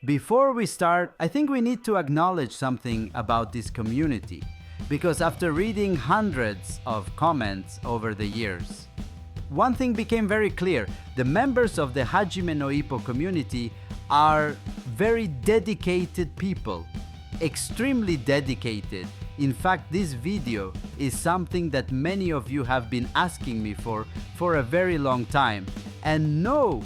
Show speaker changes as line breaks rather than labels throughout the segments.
Before we start, I think we need to acknowledge something about this community, because after reading hundreds of comments over the years, one thing became very clear. The members of the Hajime no Ippo community are very dedicated people, extremely dedicated. In fact, this video is something that many of you have been asking me for a very long time. And no,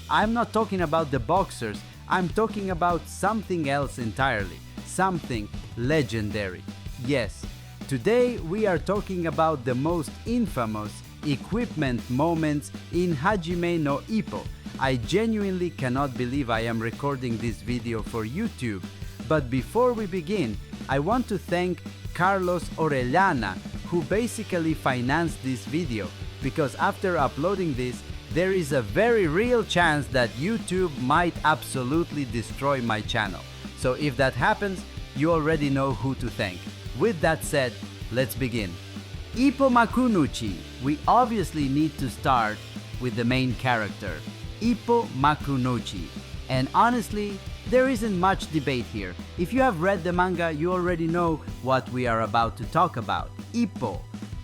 I'm not talking about the boxers, I'm talking about something else entirely, something legendary. Yes, today we are talking about the most infamous equipment moments in Hajime no Ippo. I genuinely cannot believe I am recording this video for YouTube. But before we begin, I want to thank Carlos Orellana, who basically financed this video, because after uploading this, there is a very real chance that YouTube might absolutely destroy my channel. So if that happens, you already know who to thank. With that said, let's begin. Ippo Makunuchi. We obviously need to start with the main character, Ippo Makunuchi. And honestly, there isn't much debate here. If you have read the manga, you already know what we are about to talk about. Ippo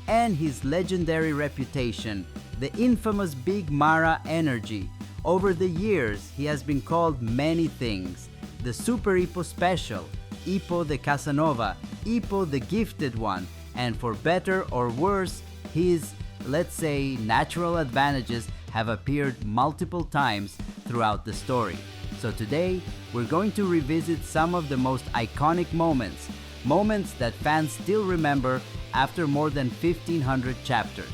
and his legendary reputation, the infamous Big Mara energy. Over the years, he has been called many things. The Super Ippo Special, Ippo the Casanova, Ippo the Gifted One, and for better or worse, his, let's say, natural advantages have appeared multiple times throughout the story. So today, we're going to revisit some of the most iconic moments, moments that fans still remember after more than 1500 chapters.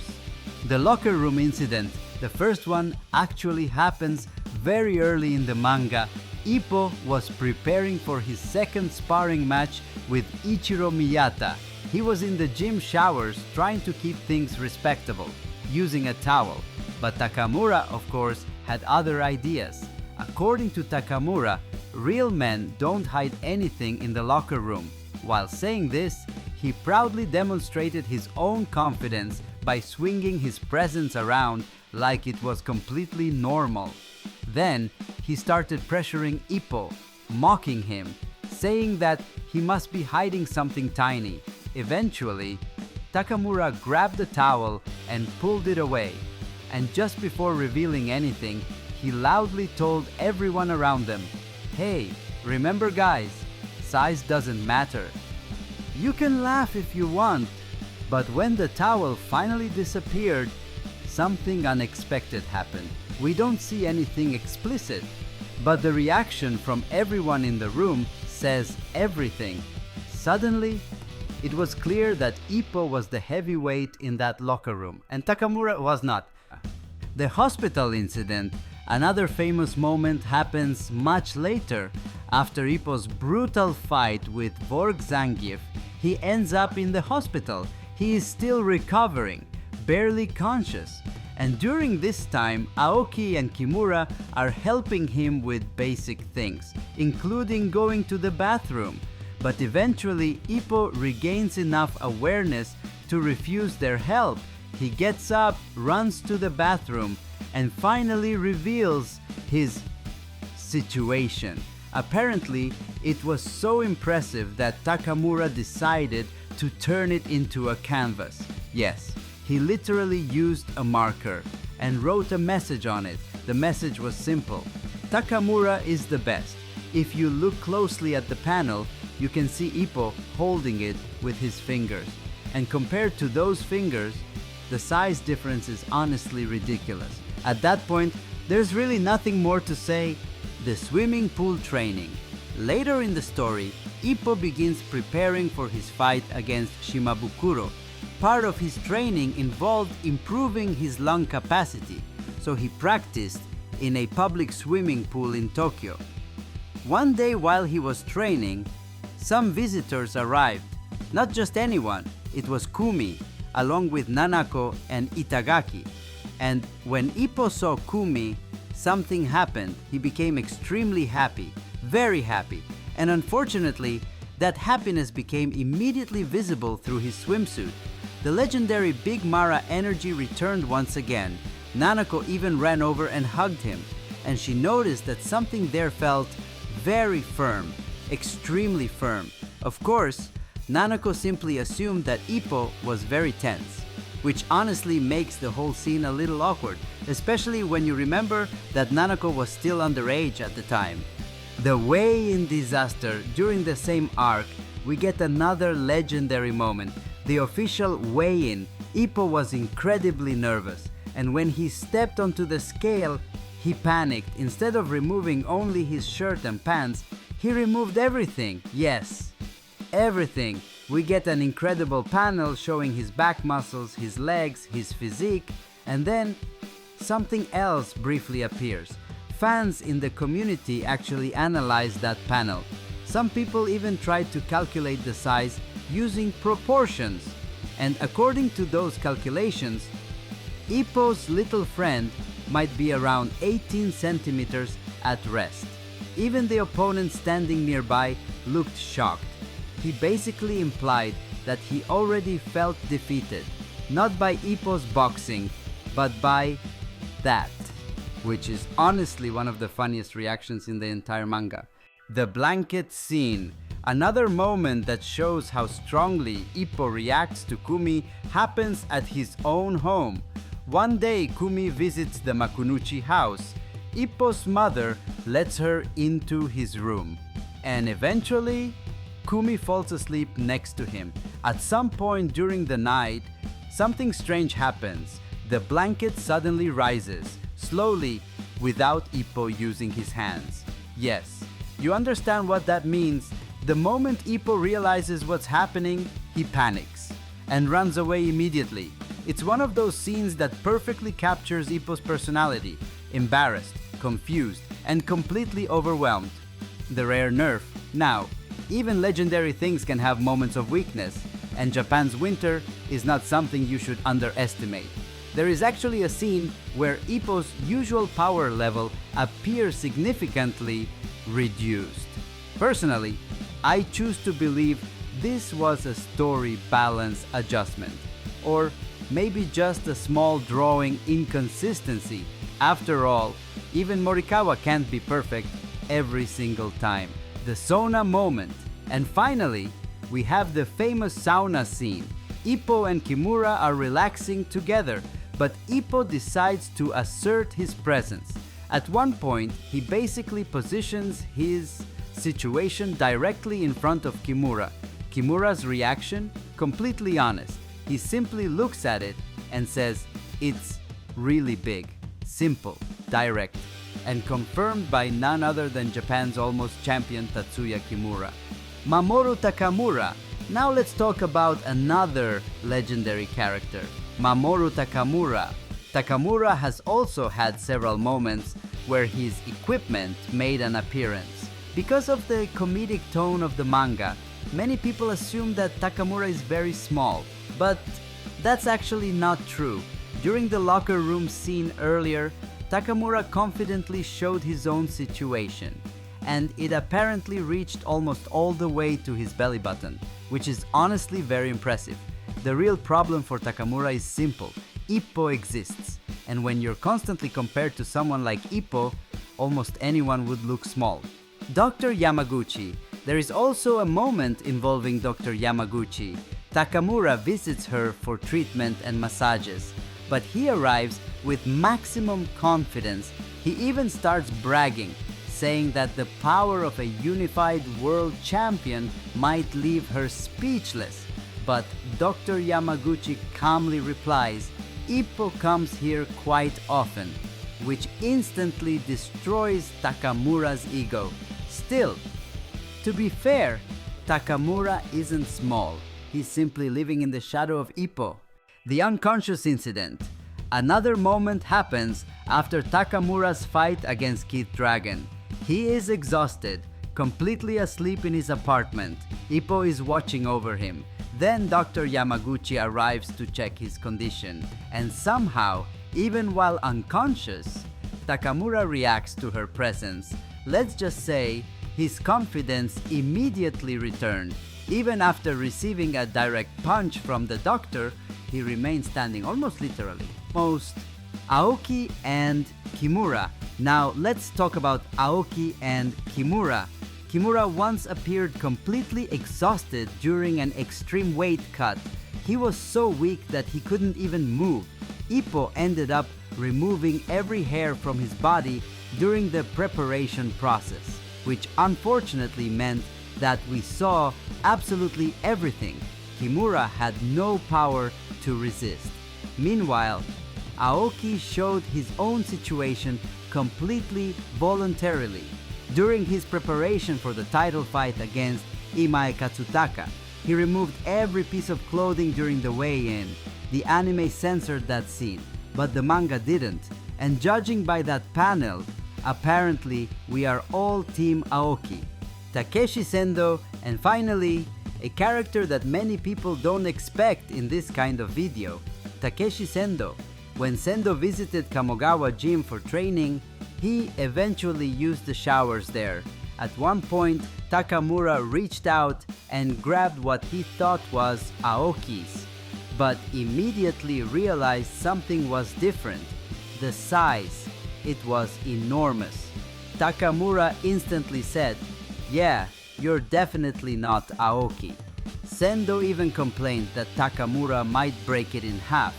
The locker room incident, the first one, actually happens very early in the manga. Ippo was preparing for his second sparring match with Ichiro Miyata. He was in the gym showers trying to keep things respectable, using a towel. But Takamura, of course, had other ideas. According to Takamura, real men don't hide anything in the locker room. While saying this, he proudly demonstrated his own confidence by swinging his presence around like it was completely normal. Then, he started pressuring Ippo, mocking him, saying that he must be hiding something tiny. Eventually, Takamura grabbed the towel and pulled it away. And just before revealing anything, he loudly told everyone around them, "Hey, remember guys, size doesn't matter. You can laugh if you want." But when the towel finally disappeared, something unexpected happened. We don't see anything explicit, but the reaction from everyone in the room says everything. Suddenly, it was clear that Ippo was the heavyweight in that locker room, and Takamura was not. The hospital incident, another famous moment, happens much later. After Ippo's brutal fight with Vorg Zangief, he ends up in the hospital. He is still recovering, barely conscious. And during this time, Aoki and Kimura are helping him with basic things, including going to the bathroom. But eventually, Ippo regains enough awareness to refuse their help. He gets up, runs to the bathroom, and finally reveals his situation. Apparently, it was so impressive that Takamura decided to turn it into a canvas. Yes, he literally used a marker and wrote a message on it. The message was simple: Takamura is the best. If you look closely at the panel, you can see Ippo holding it with his fingers. And compared to those fingers, the size difference is honestly ridiculous. At that point, there's really nothing more to say. The swimming pool training. Later in the story, Ippo begins preparing for his fight against Shimabukuro. Part of his training involved improving his lung capacity, so he practiced in a public swimming pool in Tokyo. One day while he was training, some visitors arrived. Not just anyone, it was Kumi, along with Nanako and Itagaki. And when Ippo saw Kumi, something happened. He became extremely happy, very happy. And unfortunately, that happiness became immediately visible through his swimsuit. The legendary Big Mara energy returned once again. Nanako even ran over and hugged him, and she noticed that something there felt very firm, extremely firm. Of course, Nanako simply assumed that Ippo was very tense, which honestly makes the whole scene a little awkward, especially when you remember that Nanako was still underage at the time. The weigh-in disaster. During the same arc, we get another legendary moment. The official weigh-in. Ippo was incredibly nervous, and when he stepped onto the scale, he panicked. Instead of removing only his shirt and pants, he removed everything. Yes, everything. We get an incredible panel showing his back muscles, his legs, his physique, and then something else briefly appears. Fans in the community actually analyzed that panel. Some people even tried to calculate the size using proportions. And according to those calculations, Ippo's little friend might be around 18 centimeters at rest. Even the opponent standing nearby looked shocked. He basically implied that he already felt defeated, not by Ippo's boxing, but by that, which is honestly one of the funniest reactions in the entire manga. The blanket scene. Another moment that shows how strongly Ippo reacts to Kumi happens at his own home. One day Kumi visits the Makunuchi house. Ippo's mother lets her into his room, and eventually Kumi falls asleep next to him. At some point during the night, something strange happens. The blanket suddenly rises, slowly, without Ippo using his hands. Yes, you understand what that means. The moment Ippo realizes what's happening, he panics and runs away immediately. It's one of those scenes that perfectly captures Ippo's personality, embarrassed, confused, and completely overwhelmed. The rare nerf. Now, even legendary things can have moments of weakness, and Japan's winter is not something you should underestimate. There is actually a scene where Ippo's usual power level appears significantly reduced. Personally, I choose to believe this was a story balance adjustment, or maybe just a small drawing inconsistency. After all, even Morikawa can't be perfect every single time. The sauna moment. And finally, we have the famous sauna scene. Ippo and Kimura are relaxing together, but Ippo decides to assert his presence. At one point, he basically positions his situation directly in front of Kimura. Kimura's reaction? Completely honest. He simply looks at it and says, "It's really big, simple, direct," and confirmed by none other than Japan's almost champion Tatsuya Kimura. Mamoru Takamura. Now let's talk about another legendary character, Mamoru Takamura. Takamura has also had several moments where his equipment made an appearance. Because of the comedic tone of the manga, many people assume that Takamura is very small, but that's actually not true. During the locker room scene earlier, Takamura confidently showed his own situation, and it apparently reached almost all the way to his belly button, which is honestly very impressive. The real problem for Takamura is simple. Ippo exists, and when you're constantly compared to someone like Ippo, almost anyone would look small. Dr. Yamaguchi. There is also a moment involving Dr. Yamaguchi. Takamura visits her for treatment and massages, but he arrives with maximum confidence. He even starts bragging, saying that the power of a unified world champion might leave her speechless. But Dr. Yamaguchi calmly replies, "Ippo comes here quite often," which instantly destroys Takamura's ego. Still, to be fair, Takamura isn't small. He's simply living in the shadow of Ippo. The unconscious incident. Another moment happens after Takamura's fight against Keith Dragon. He is exhausted, completely asleep in his apartment. Ippo is watching over him. Then Dr. Yamaguchi arrives to check his condition, and somehow, even while unconscious, Takamura reacts to her presence. Let's just say his confidence immediately returned. Even after receiving a direct punch from the doctor, he remained standing almost literally. Aoki and Kimura. Now let's talk about Aoki and Kimura. Kimura once appeared completely exhausted during an extreme weight cut. He was so weak that he couldn't even move. Ippo ended up removing every hair from his body during the preparation process, which unfortunately meant that we saw absolutely everything. Kimura had no power to resist. Meanwhile, Aoki showed his own situation completely voluntarily. During his preparation for the title fight against Imae Katsutaka, he removed every piece of clothing during the weigh-in. The anime censored that scene, but the manga didn't. And judging by that panel, apparently we are all Team Aoki. Takeshi Sendo, and finally, a character that many people don't expect in this kind of video, Takeshi Sendo. When Sendo visited Kamogawa Gym for training, he eventually used the showers there. At one point, Takamura reached out and grabbed what he thought was Aoki's, but immediately realized something was different. The size. It was enormous. Takamura instantly said, "Yeah, you're definitely not Aoki." Sendo even complained that Takamura might break it in half.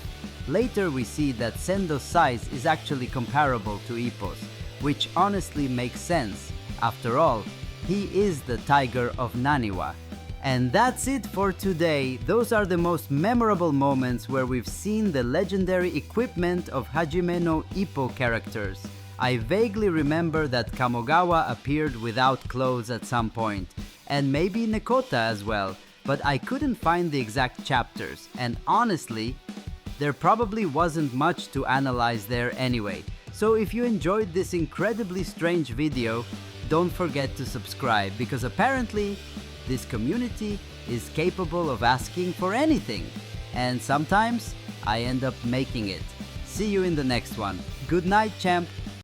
Later we see that Sendo's size is actually comparable to Ippo's, which honestly makes sense. After all, he is the tiger of Naniwa. And that's it for today. Those are the most memorable moments where we've seen the legendary equipment of Hajime no Ippo characters. I vaguely remember that Kamogawa appeared without clothes at some point, and maybe Nekota as well, but I couldn't find the exact chapters, and honestly, there probably wasn't much to analyze there anyway. So if you enjoyed this incredibly strange video, don't forget to subscribe, because apparently this community is capable of asking for anything, and sometimes I end up making it. See you in the next one. Good night, champ!